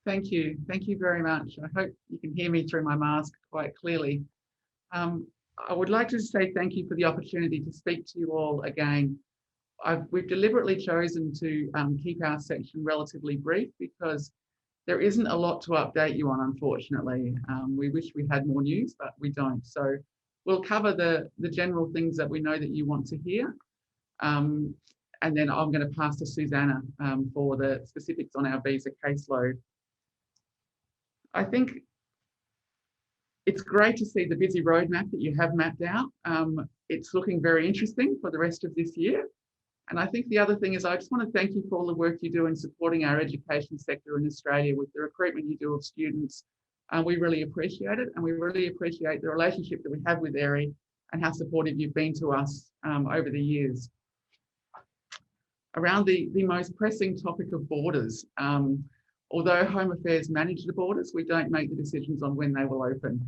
Thank you. Thank you very much. I hope you can hear me through my mask quite clearly. I would like to say thank you for the opportunity to speak to you all again. We've deliberately chosen to keep our section relatively brief because there isn't a lot to update you on, unfortunately. We wish we had more news, but we don't. So we'll cover the general things that we know that you want to hear. And then I'm going to pass to Susanna for the specifics on our visa caseload. I think it's great to see the busy roadmap that you have mapped out. It's looking very interesting for the rest of this year. And I think the other thing is I just want to thank you for all the work you do in supporting our education sector in Australia with the recruitment you do of students. We really appreciate it, and we really appreciate the relationship that we have with AAERI and how supportive you've been to us over the years. Around the most pressing topic of borders, although Home Affairs manage the borders, we don't make the decisions on when they will open.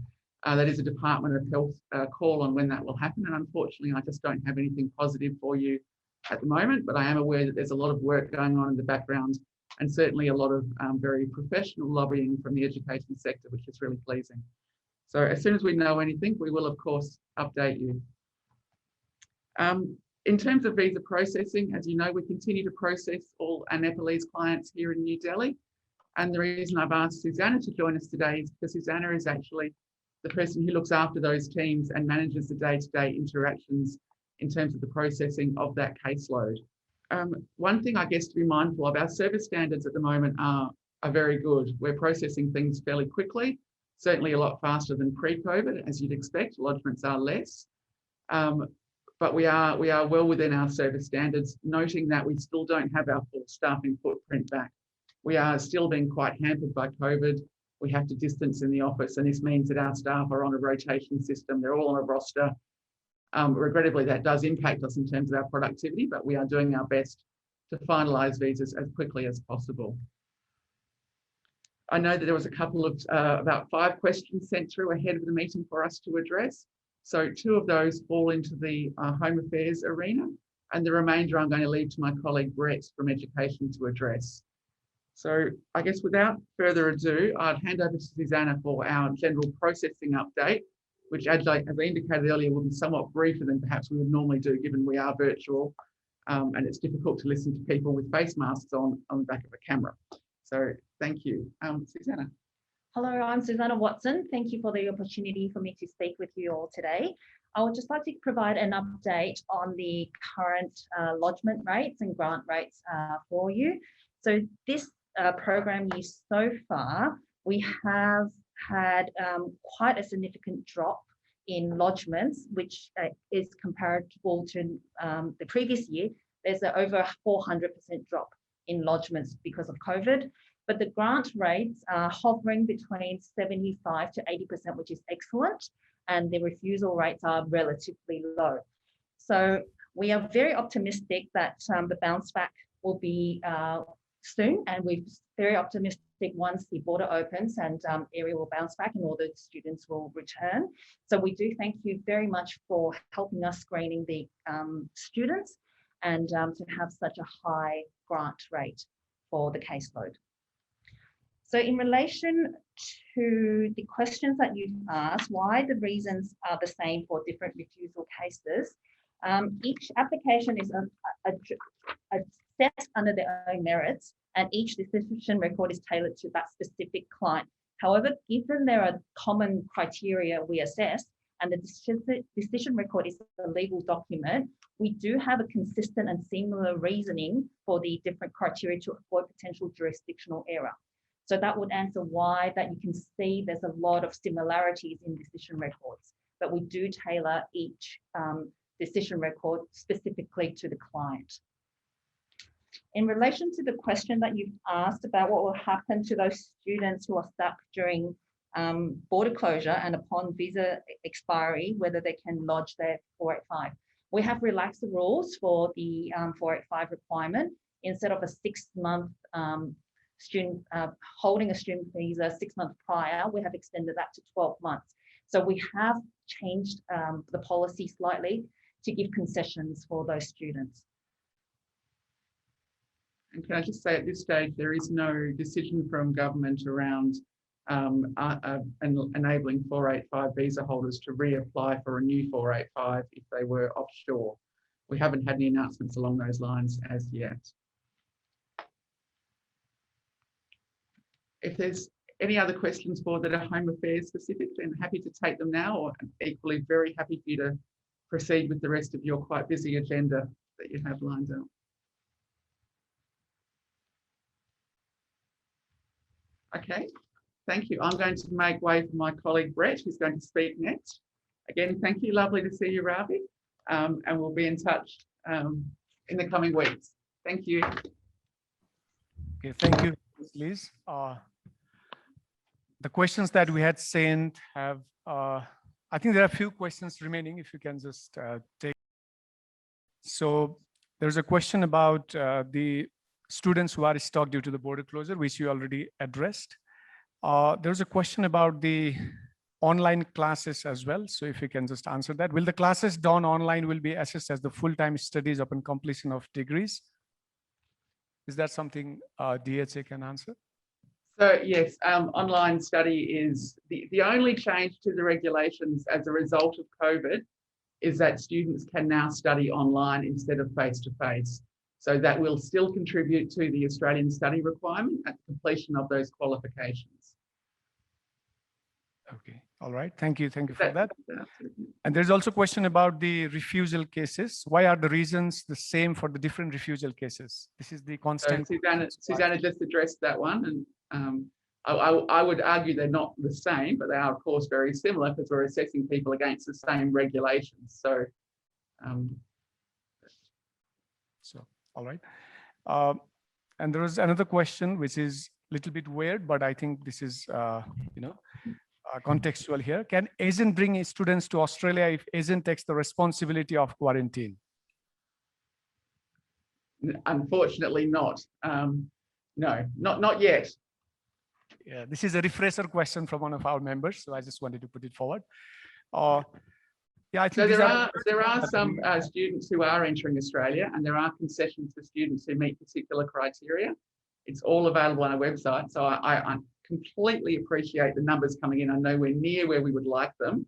That is a Department of Health call on when that will happen. And unfortunately, I just don't have anything positive for you at the moment, but I am aware that there's a lot of work going on in the background and certainly a lot of very professional lobbying from the education sector, which is really pleasing. So as soon as we know anything, we will, of course, update you. In terms of visa processing, as you know, we continue to process all our Nepalese clients here in New Delhi. And the reason I've asked Susanna to join us today is because Susanna is actually the person who looks after those teams and manages the day-to-day interactions in terms of the processing of that caseload. One thing I guess to be mindful of, our service standards at the moment are very good. We're processing things fairly quickly, certainly a lot faster than pre-COVID, as you'd expect. Lodgements are less. But we are well within our service standards, noting that we still don't have our full staffing footprint back. We are still being quite hampered by COVID. We have to distance in the office, and this means that our staff are on a rotation system. They're all on a roster. Regrettably, that does impact us in terms of our productivity, but we are doing our best to finalise visas as quickly as possible. I know that there was a couple of, about 5 questions sent through ahead of the meeting for us to address. So 2 of those fall into the Home Affairs arena, and the remainder I'm going to leave to my colleague Brett from Education to address. So I guess without further ado, I'd hand over to Susanna for our general processing update, which as I indicated earlier will be somewhat briefer than perhaps we would normally do, given we are virtual and it's difficult to listen to people with face masks on the back of a camera. So thank you. Susanna. Hello, I'm Susanna Watson. Thank you for the opportunity for me to speak with you all today. I would just like to provide an update on the current lodgement rates and grant rates for you. So this program year so far, we have had quite a significant drop in lodgements, which is comparable to the previous year. There's over a 400% drop in lodgements because of COVID, but the grant rates are hovering between 75 to 80%, which is excellent, and the refusal rates are relatively low. So we are very optimistic that the bounce back will be soon, and we're very optimistic once the border opens and AAERI will bounce back and all the students will return. So we do thank you very much for helping us screening the students and to have such a high grant rate for the caseload. So in relation to the questions that you've asked, why the reasons are the same for different refusal cases, each application is assessed under their own merits, and each decision record is tailored to that specific client. However, given there are common criteria we assess, and the decision record is a legal document, we do have a consistent and similar reasoning for the different criteria to avoid potential jurisdictional error. So that would answer why that you can see there's a lot of similarities in decision records, but we do tailor each decision record specifically to the client. In relation to the question that you've asked about what will happen to those students who are stuck during border closure and upon visa expiry, whether they can lodge their 485. We have relaxed the rules for the 485 requirement. Instead of a 6-month student holding a student visa 6 months prior, we have extended that to 12 months. So we have changed the policy slightly to give concessions for those students. And can I just say at this stage, there is no decision from government around enabling 485 visa holders to reapply for a new 485 if they were offshore. We haven't had any announcements along those lines as yet. If there's any other questions for that are Home Affairs specific, then happy to take them now, or equally very happy for you to proceed with the rest of your quite busy agenda that you have lined up. Okay, thank you. I'm going to make way for my colleague Brett, who's going to speak next. Again, thank you. Lovely to see you, Ravi. And we'll be in touch in the coming weeks. Thank you. Okay, thank you, Liz. The questions that we had sent have, I think there are a few questions remaining, if you can just take. So there's a question about the students who are stuck due to the border closure, which you already addressed. There's a question about the online classes as well. So if you can just answer that. Will the classes done online will be assessed as the full-time studies upon completion of degrees? Is that something DHA can answer? So yes, online study is the only change to the regulations as a result of COVID is that students can now study online instead of face-to-face. So that will still contribute to the Australian study requirement at the completion of those qualifications. Okay, all right. Thank you. Thank you for that. And there's also a question about the refusal cases. Why are the reasons the same for the different refusal cases? This is the constant. So Susanna just addressed that one. And I would argue they're not the same, but they are, of course, very similar because we're assessing people against the same regulations. So, all right. And there was another question, which is a little bit weird, but I think this is, contextual here. Can agent bring students to Australia if agent takes the responsibility of quarantine? Unfortunately not. No, not yet. Yeah, this is a refresher question from one of our members, so I just wanted to put it forward. Yeah, I think so there are some students who are entering Australia, and there are concessions for students who meet particular criteria. It's all available on our website. So I completely appreciate the numbers coming in. I know we're near where we would like them,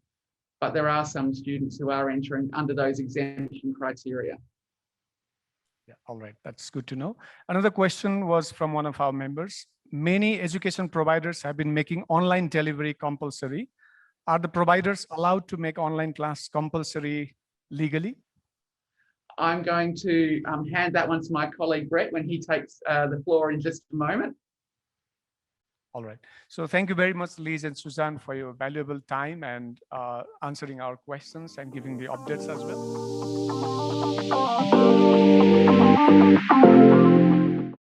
but there are some students who are entering under those exemption criteria. Yeah, all right, that's good to know. Another question was from one of our members. Many education providers have been making online delivery compulsory. Are the providers allowed to make online class compulsory legally? I'm going to hand that one to my colleague Brett when he takes the floor in just a moment. All right. So thank you very much, Liz and Susan, for your valuable time and answering our questions and giving the updates as well.